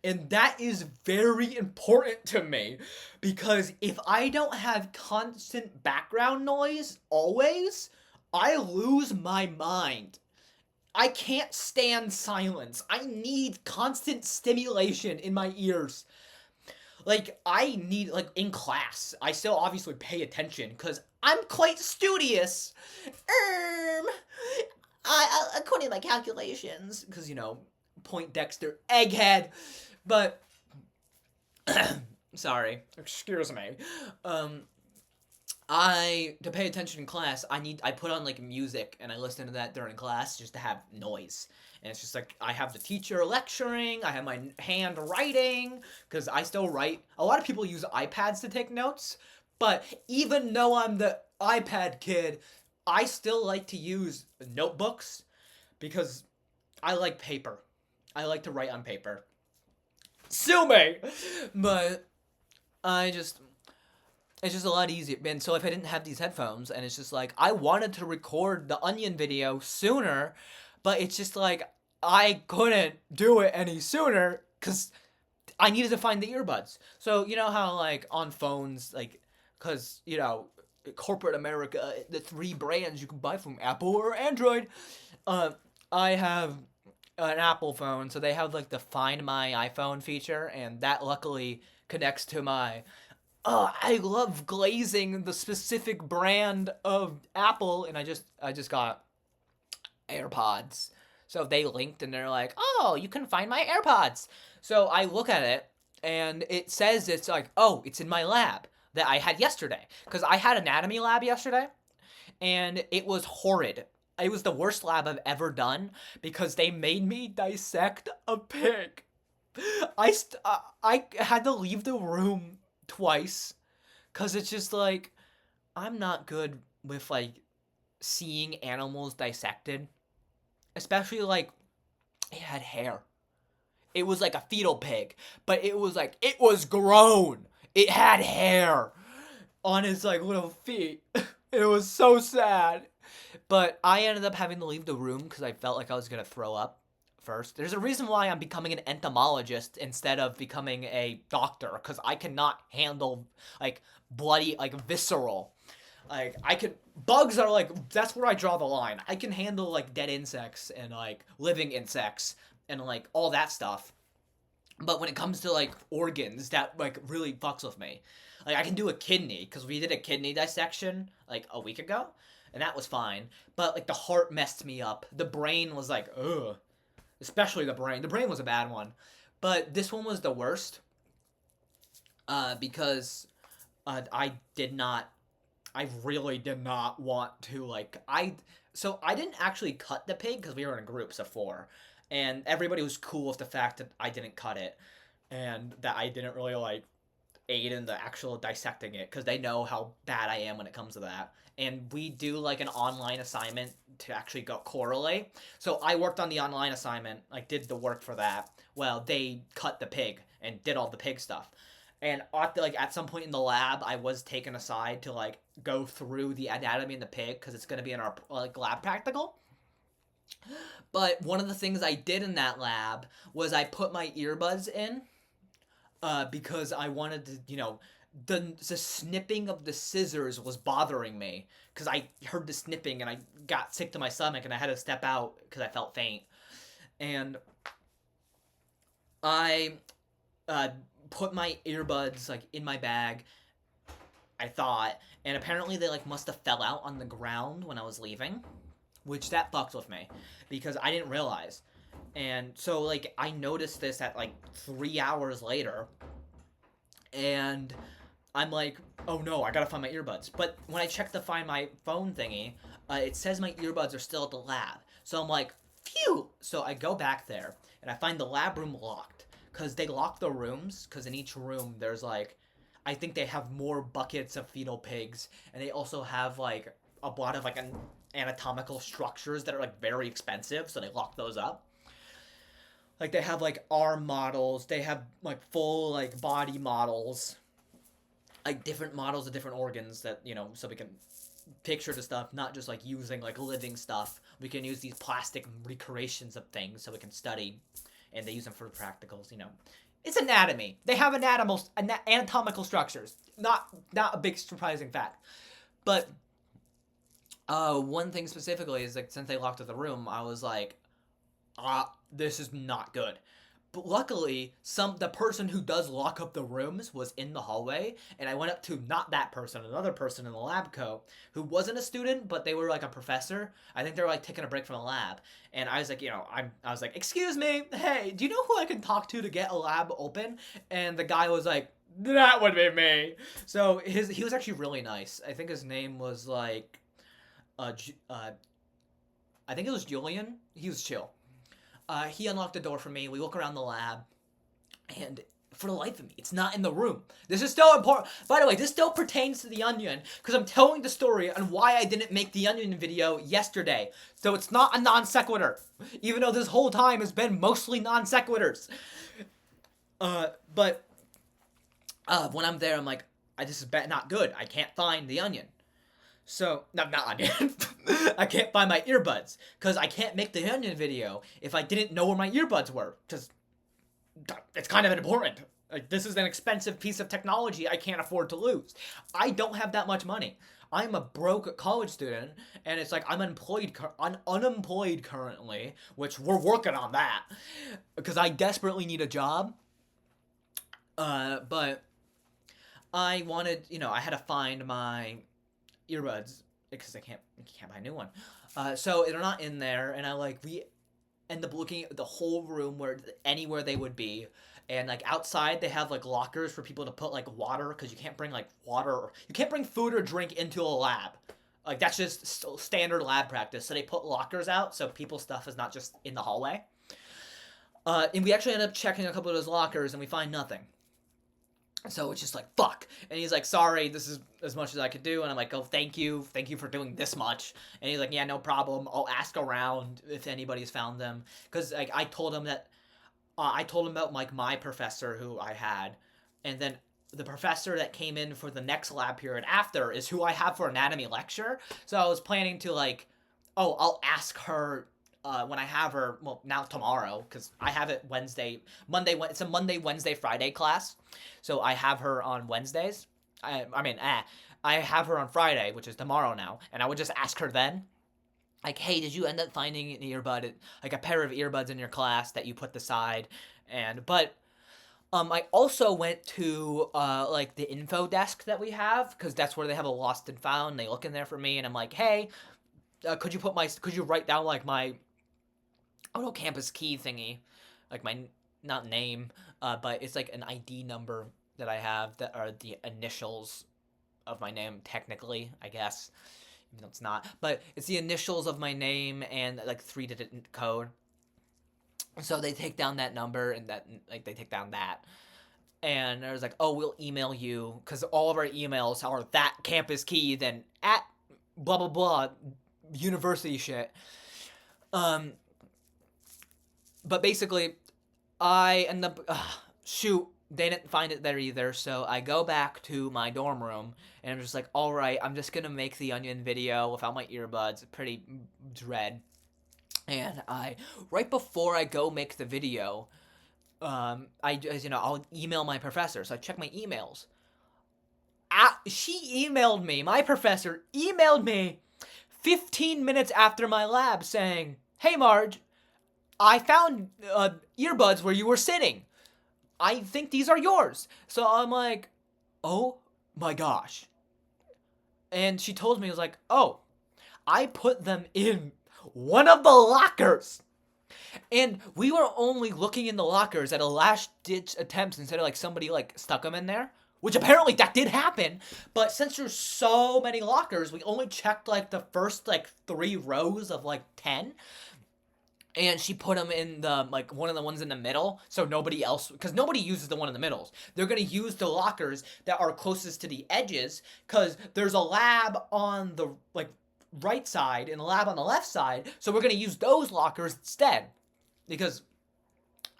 And that is very important to me because if I don't have constant background noise always, I lose my mind. I can't stand silence. I need constant stimulation in my ears. Like, I need, like, in class, I still obviously pay attention because I'm quite studious. According to my calculations, because, Poindexter, egghead. But, sorry, excuse me. To pay attention in class, I put on like music and I listen to that during class just to have noise. And it's just like, I have the teacher lecturing, I have my hand writing, because I still write. A lot of people use iPads to take notes, but even though I'm the iPad kid, I still like to use notebooks because I like paper. I like to write on paper. Sue me! But it's just a lot easier. And so if I didn't have these headphones, and it's just like, I wanted to record the onion video sooner, but it's just like, I couldn't do it any sooner because I needed to find the earbuds. So, you know how, like, on phones, like, because, corporate America, the 3 brands you can buy from Apple or Android, I have an Apple phone, so they have like the Find My iPhone feature, and that luckily connects to my. I love glazing the specific brand of Apple, and I just got AirPods, so they linked, and they're like, oh, you can find my AirPods. So I look at it, and it says it's like, oh, it's in my lab that I had yesterday, because I had anatomy lab yesterday, and it was horrid. It was the worst lab I've ever done because they made me dissect a pig. I had to leave the room twice because it's just like, I'm not good with like seeing animals dissected, especially like it had hair. It was like a fetal pig, but it was grown. It had hair on its like little feet. It was so sad. But I ended up having to leave the room because I felt like I was going to throw up first. There's a reason why I'm becoming an entomologist instead of becoming a doctor, because I cannot handle, like, bloody, like, visceral. Like, bugs are, like, that's where I draw the line. I can handle, like, dead insects and, like, living insects and, like, all that stuff. But when it comes to, like, organs, that, like, really fucks with me. Like, I can do a kidney, because we did a kidney dissection, like, a week ago. And that was fine. But, like, the heart messed me up. The brain was like, ugh. Especially the brain. The brain was a bad one. But this one was the worst. Because I really did not want to, like, so I didn't actually cut the pig because we were in groups of 4. And everybody was cool with the fact that I didn't cut it. And that I didn't really, like, aid in the actual dissecting it because they know how bad I am when it comes to that. And we do like an online assignment to actually go correlate. So I worked on the online assignment, like did the work for that. Well, they cut the pig and did all the pig stuff. And at some point in the lab, I was taken aside to like go through the anatomy in the pig because it's going to be in our like lab practical. But one of the things I did in that lab was I put my earbuds in because I wanted to, the snipping of the scissors was bothering me because I heard the snipping and I got sick to my stomach and I had to step out because I felt faint. And I put my earbuds like in my bag, I thought, and apparently they like must have fell out on the ground when I was leaving, which that fucked with me because I didn't realize. And so like I noticed this at like 3 hours later, and I'm like, oh no, I gotta find my earbuds. But when I check to find my phone thingy, it says my earbuds are still at the lab. So I'm like, phew. So I go back there and I find the lab room locked because they lock the rooms because in each room there's like, I think they have more buckets of fetal pigs, and they also have like a lot of like anatomical structures that are like very expensive, so they lock those up. Like they have like arm models, they have like full like body models, like different models of different organs that, you know, so we can picture the stuff, not just like using like living stuff. We can use these plastic recreations of things so we can study, and they use them for practicals, you know. It's anatomy. They have anatomical structures. Not a big surprising fact. But one thing specifically is like since they locked up the room, I was like, this is not good. But luckily, the person who does lock up the rooms was in the hallway, and I went up to not that person, another person in the lab coat who wasn't a student, but they were like a professor. I think they were like taking a break from the lab, and I was like, you know, I was like, excuse me, hey, do you know who I can talk to get a lab open? And the guy was like, that would be me. So he was actually really nice. I think his name was like, I think it was Julian. He was chill. He unlocked the door for me. We look around the lab, and for the life of me, it's not in the room. This is still important. By the way, this still pertains to The Onion, because I'm telling the story on why I didn't make The Onion video yesterday. So it's not a non sequitur, even though this whole time has been mostly non sequiturs. But when I'm there, I'm like, this is not good. I can't find The Onion. So, not Onion. I can't find my earbuds, because I can't make the Onion video if I didn't know where my earbuds were, because it's kind of important. Like, this is an expensive piece of technology I can't afford to lose. I don't have that much money. I'm a broke college student, and it's like I'm unemployed currently, which we're working on that, because I desperately need a job. But I wanted, you know, I had to find my earbuds because I can't buy a new one. So they're not in there, and we end up looking at the whole room anywhere they would be, and like outside they have like lockers for people to put like water, because you can't bring like you can't bring food or drink into a lab. Like that's just standard lab practice. So they put lockers out so people's stuff is not just in the hallway. And we actually end up checking a couple of those lockers, and we find nothing. So it's just like, fuck. And he's like, sorry, this is as much as I could do. And I'm like, oh, thank you for doing this much. And he's like, yeah, no problem. I'll ask around if anybody's found them. Because like I told him about like my professor who I had. And then the professor that came in for the next lab period after is who I have for anatomy lecture. So I was planning to like, I'll ask her when I have her, well, now tomorrow, because I have it it's a Monday, Wednesday, Friday class, so I have her on Wednesdays. I have her on Friday, which is tomorrow now, and I would just ask her then, like, hey, did you end up finding an earbud, like a pair of earbuds in your class that you put aside? But I also went to like the info desk that we have, because that's where they have a lost and found. They look in there for me, and I'm like, hey, could you write down like my campus key thingy, like my not name, but it's like an ID number that I have that are the initials of my name, technically, I guess, even though it's not, but it's the initials of my name and like 3-digit code. So they take down that number, and they take down that, and I was like, oh, we'll email you, because all of our emails are that campus key, then at blah blah blah university shit. But basically, I end up, they didn't find it there either, so I go back to my dorm room, and I'm just like, alright, I'm just gonna make the Onion video without my earbuds, pretty dread. And right before I go make the video, I'll email my professor, so I check my emails. She emailed me, my professor emailed me 15 minutes after my lab saying, "Hey Marge, I found earbuds where you were sitting. I think these are yours." So I'm like, "Oh my gosh." And she told me, it was like, "Oh, I put them in one of the lockers." And we were only looking in the lockers at a last ditch attempt instead of like somebody like stuck them in there. Which apparently that did happen, but since there's so many lockers, we only checked like the first like 3 rows of like 10. And she put them in the like one of the ones in the middle, so nobody else, because nobody uses the one in the middles. They're gonna use the lockers that are closest to the edges, because there's a lab on the like right side and a lab on the left side, so we're gonna use those lockers instead, because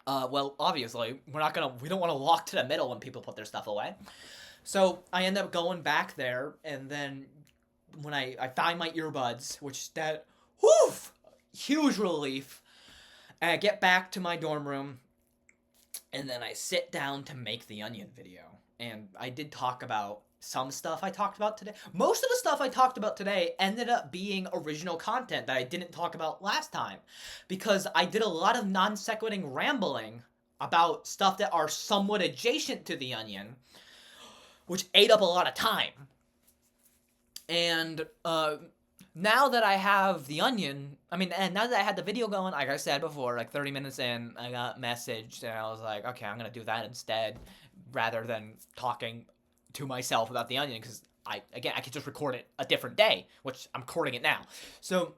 well, obviously we don't want to lock to the middle when people put their stuff away. So I end up going back there, and then when I find my earbuds, which that whew, huge relief. And I get back to my dorm room, and then I sit down to make the Onion video. And I did talk about some stuff I talked about today. Most of the stuff I talked about today ended up being original content that I didn't talk about last time, because I did a lot of non-sequiting rambling about stuff that are somewhat adjacent to the Onion, which ate up a lot of time. And now that I have the Onion, and now that I had the video going, like I said before, like 30 minutes in, I got messaged, and I was like, okay, I'm gonna do that instead, rather than talking to myself about the Onion, because I could just record it a different day, which I'm recording it now. So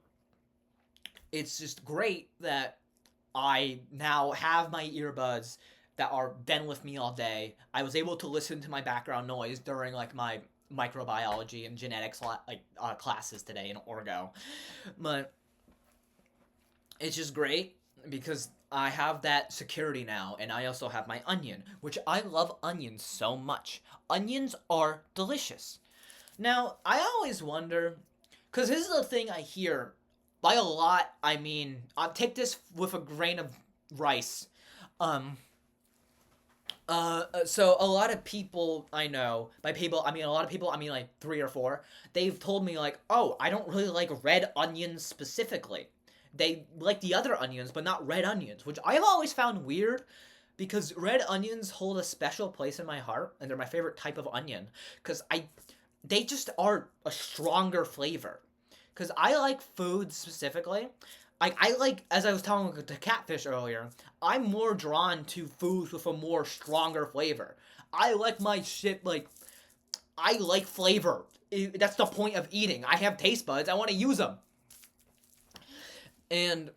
it's just great that I now have my earbuds that are then with me all day. I was able to listen to my background noise during like my microbiology and genetics classes today in Orgo, but it's just great because I have that security now, and I also have my Onion, which I love onions so much. Onions are delicious. Now, I always wonder, because this is the thing I hear by a lot. I'll take this with a grain of rice. So a lot of people I know, by people, a lot of people, like 3 or 4, they've told me like, oh, I don't really like red onions specifically. They like the other onions, but not red onions, which I've always found weird, because red onions hold a special place in my heart, and they're my favorite type of onion, because they just are a stronger flavor. Because I like food specifically. I like, as I was talking to Catfish earlier, I'm more drawn to foods with a more stronger flavor. I like my shit, I like flavor. That's the point of eating. I have taste buds, I want to use them. And,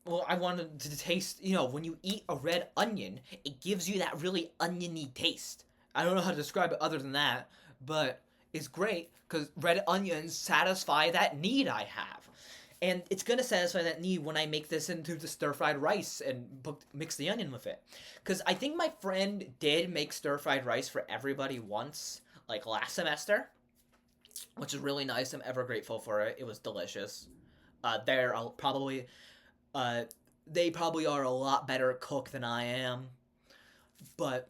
well, I wanted to taste, when you eat a red onion, it gives you that really oniony taste. I don't know how to describe it other than that, but it's great, because red onions satisfy that need I have. And it's going to satisfy that need when I make this into the stir-fried rice and mix the onion with it. Because I think my friend did make stir-fried rice for everybody once, like last semester, which is really nice. I'm ever grateful for it. It was delicious. They probably are a lot better cook than I am. But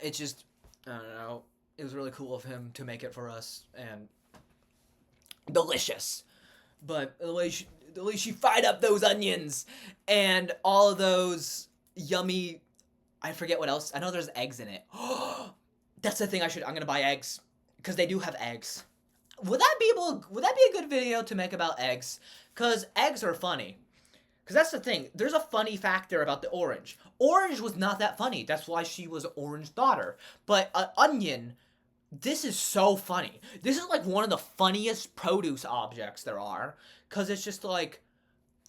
it's just, I don't know, it was really cool of him to make it for us, and delicious. But the way she fried up those onions and all of those yummy, I forget what else. I know there's eggs in it. That's the thing I'm gonna buy eggs, because they do have eggs. Would that be a good video to make about eggs? Because eggs are funny. Because that's the thing. There's a funny factor about the orange. Orange was not that funny. That's why she was Orange daughter. But onion, this is so funny. This is like one of the funniest produce objects there are. Because it's just like,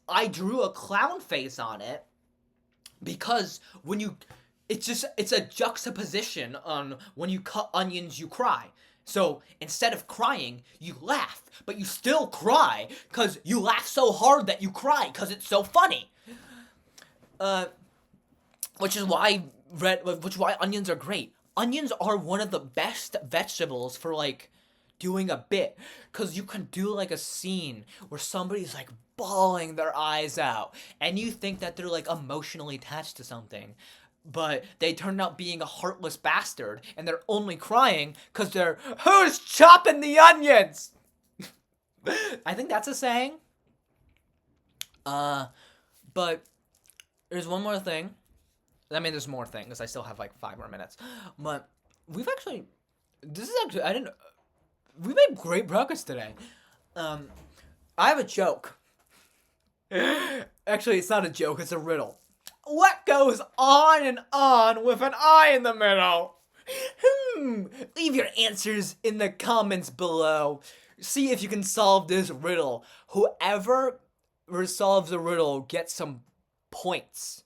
I drew a clown face on it. Because it's a juxtaposition on when you cut onions, you cry. So instead of crying, you laugh, but you still cry because you laugh so hard that you cry because it's so funny. Which is why onions are great. Onions are one of the best vegetables for like doing a bit, because you can do like a scene where somebody's like bawling their eyes out and you think that they're like emotionally attached to something. but they turned out being a heartless bastard, and they're only crying because they're, who's chopping the onions? I think that's a saying. But there's one more thing. I mean, there's more things. I still have like 5 more minutes. But we made great progress today. I have a joke. Actually, it's not a joke, it's a riddle. What goes on and on with an I in the middle? Leave your answers in the comments below. See if you can solve this riddle. Whoever resolves the riddle gets some points.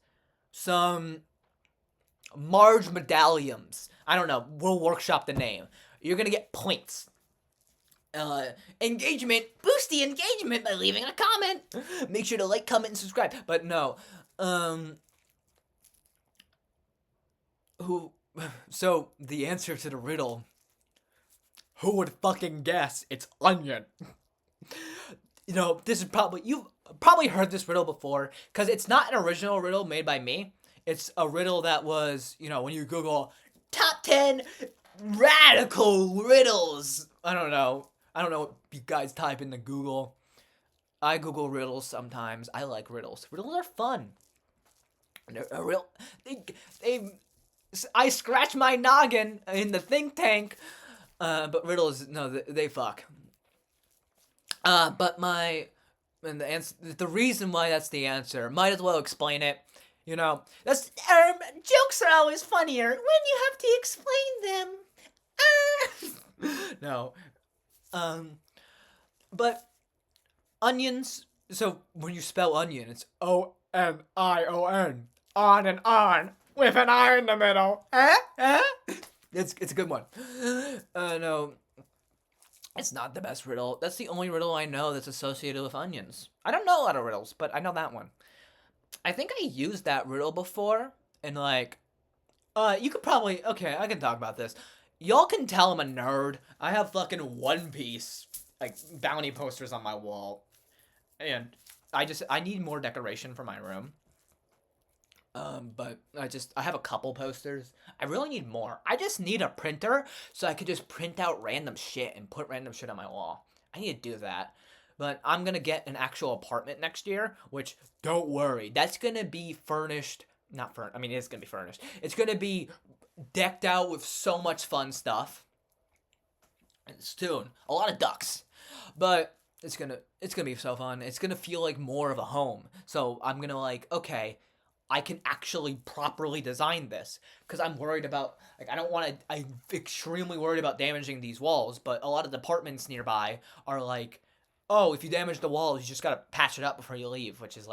Some Marge medallions. I don't know. We'll workshop the name. You're gonna get points. Engagement. Boost the engagement by leaving a comment. Make sure to like, comment, and subscribe. But no. So, the answer to the riddle. Who would fucking guess it's onion? You know, this is you've probably heard this riddle before, because it's not an original riddle made by me. It's a riddle that was, when you Google top 10 radical riddles. I don't know what you guys type into Google. I Google riddles sometimes. I like riddles. Riddles are fun. I scratch my noggin in the think tank, but riddles, no, they fuck. But the reason why that's the answer, might as well explain it. That's jokes are always funnier when you have to explain them. No, but onions. So when you spell onion, it's ONION, on and on with an I in the middle. It's a good one. No, it's not the best riddle. That's the only riddle I know that's associated with onions. I don't know a lot of riddles, but I know that one. I think I used that riddle before, and you could probably, okay, I can talk about this. Y'all can tell I'm a nerd. I have fucking One Piece, bounty posters on my wall, and I need more decoration for my room. But I have a couple posters. I really need more. I just need a printer so I could just print out random shit and put random shit on my wall. I need to do that. But I'm gonna get an actual apartment next year, which, don't worry, that's gonna be furnished. Not furnished. I mean, it's gonna be furnished. It's gonna be decked out with so much fun stuff. And soon, a lot of ducks, but it's gonna be so fun. It's gonna feel like more of a home. So I'm gonna okay, I can actually properly design this, because I'm worried about, I'm extremely worried about damaging these walls, but a lot of apartments nearby are oh, if you damage the walls, you just gotta patch it up before you leave, which is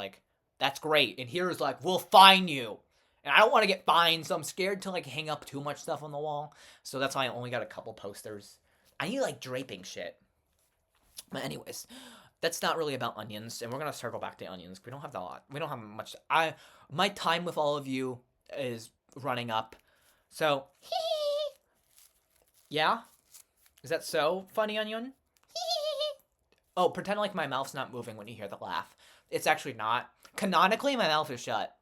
that's great. And here is we'll fine you. And I don't want to get fined, so I'm scared to hang up too much stuff on the wall. So that's why I only got a couple posters. I need draping shit. But anyways, that's not really about onions, and we're gonna circle back to onions. We don't have a lot. We don't have much. My time with all of you is running up. So, yeah, is that so funny, onion? Oh, pretend my mouth's not moving when you hear the laugh. It's actually not. Canonically, my mouth is shut.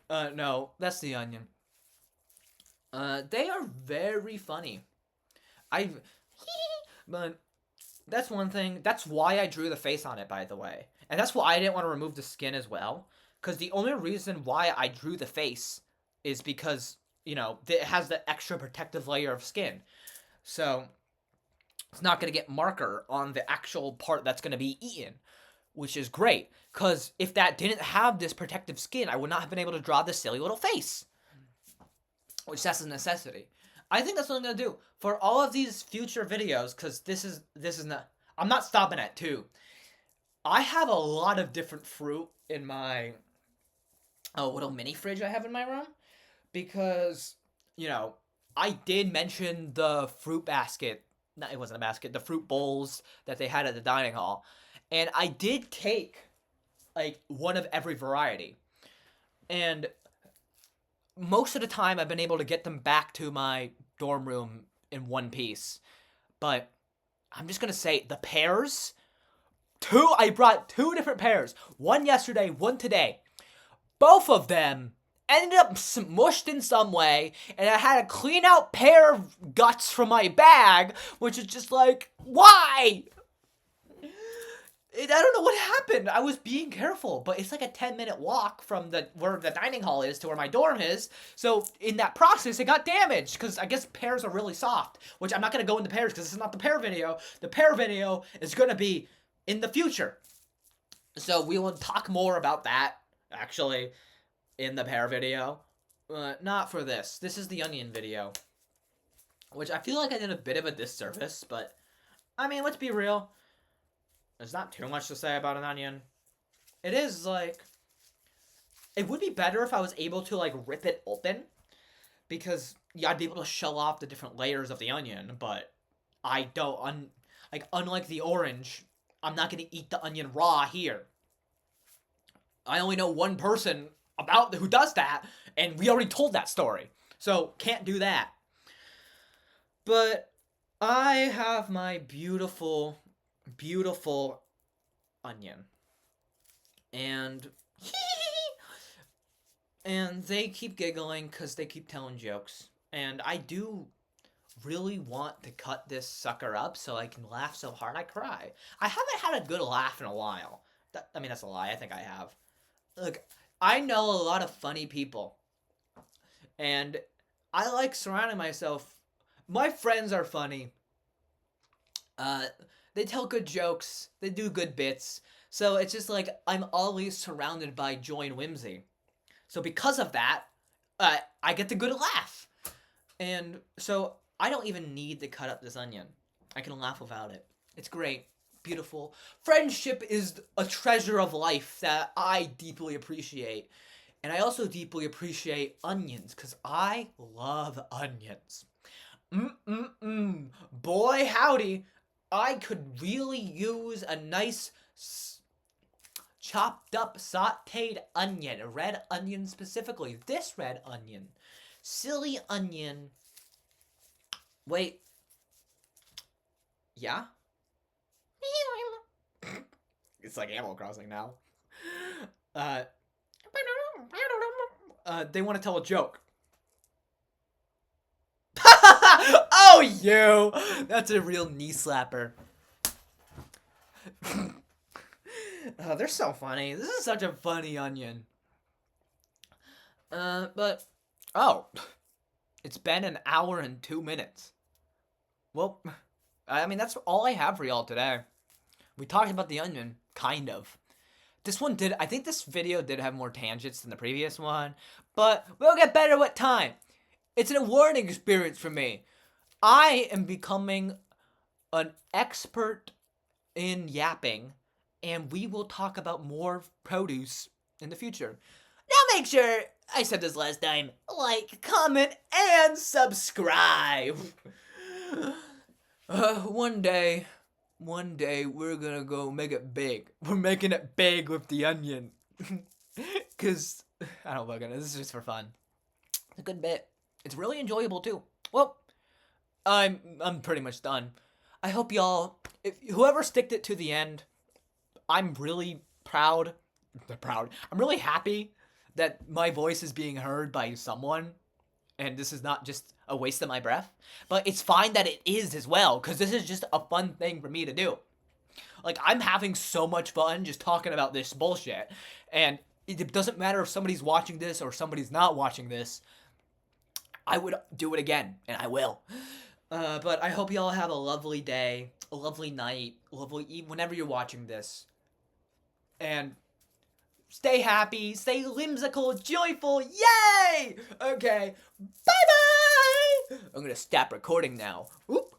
No, that's the onion. They are very funny. But that's one thing. That's why I drew the face on it, by the way. And that's why I didn't want to remove the skin as well. Because the only reason why I drew the face is because, it has the extra protective layer of skin. So it's not going to get marker on the actual part that's going to be eaten, which is great. Because if that didn't have this protective skin, I would not have been able to draw this silly little face. Which that's a necessity. I think that's what I'm going to do for all of these future videos, because this is not, I'm not stopping at 2. I have a lot of different fruit in my little mini fridge I have in my room, because, I did mention the fruit basket. No, it wasn't a basket. The fruit bowls that they had at the dining hall. And I did take, one of every variety. And most of the time, I've been able to get them back to my dorm room in one piece. But I'm just going to say, the pears, I brought 2 different pears. One yesterday, one today. both of them ended up smushed in some way, and I had to clean out pear guts from my bag, which is just like, why? I don't know what happened. I was being careful, but it's like a 10-minute walk from where the dining hall is to where my dorm is. So in that process, it got damaged because I guess pears are really soft, which I'm not going to go into pears because this is not the pear video. The pear video is going to be in the future. So we will talk more about that, actually, in the pear video. Not for this. This is the onion video, which I feel like I did a bit of a disservice, but I mean, let's be real. There's not too much to say about an onion. It is, like, it would be better if I was able to, like, rip it open, because, yeah, I'd be able to show off the different layers of the onion, but I don't, unlike the orange, I'm not gonna eat the onion raw here. I only know one person who does that, and we already told that story, so can't do that. But I have my beautiful onion, and they keep giggling because they keep telling jokes, and I do really want to cut this sucker up so I can laugh so hard I cry. I haven't had a good laugh in a while. I mean, that's a lie. I think I have. Look, I know a lot of funny people, and I like surrounding myself. My friends are funny. They tell good jokes. They do good bits. So it's just like I'm always surrounded by joy and whimsy. So because of that, I get the good laugh. And so I don't even need to cut up this onion. I can laugh without it. It's great. Beautiful. Friendship is a treasure of life that I deeply appreciate. And I also deeply appreciate onions because I love onions. Boy, howdy. I could really use a nice chopped up sauteed onion. A red onion specifically. This red onion. Silly onion. Wait. Yeah? It's like Animal Crossing now. They want to tell a joke. Oh, you! That's a real knee slapper. They're so funny. This is such a funny onion. But... Oh. It's been an hour and 2 minutes. Well, I mean, that's all I have for y'all today. We talked about the onion, kind of. This one did, I think this video did have more tangents than the previous one, but we'll get better with time. It's a learning experience for me. I am becoming an expert in yapping, and we will talk about more produce in the future. Now make sure, I said this last time, like, comment, and subscribe. One day, we're gonna go make it big. We're making it big with the onion. Cause, I don't fucking know, this is just for fun. It's a good bit. It's really enjoyable too. Well, I'm pretty much done. I hope y'all, whoever sticked it to the end, I'm really proud. I'm really happy that my voice is being heard by someone, and this is not just a waste of my breath. But it's fine that it is as well, because this is just a fun thing for me to do. Like, I'm having so much fun just talking about this bullshit, and it doesn't matter if somebody's watching this or somebody's not watching this. I would do it again, and I will. But I hope y'all have a lovely day, a lovely night, whenever you're watching this. And stay happy, stay whimsical, joyful, yay! Okay, bye-bye! I'm gonna stop recording now. Oop.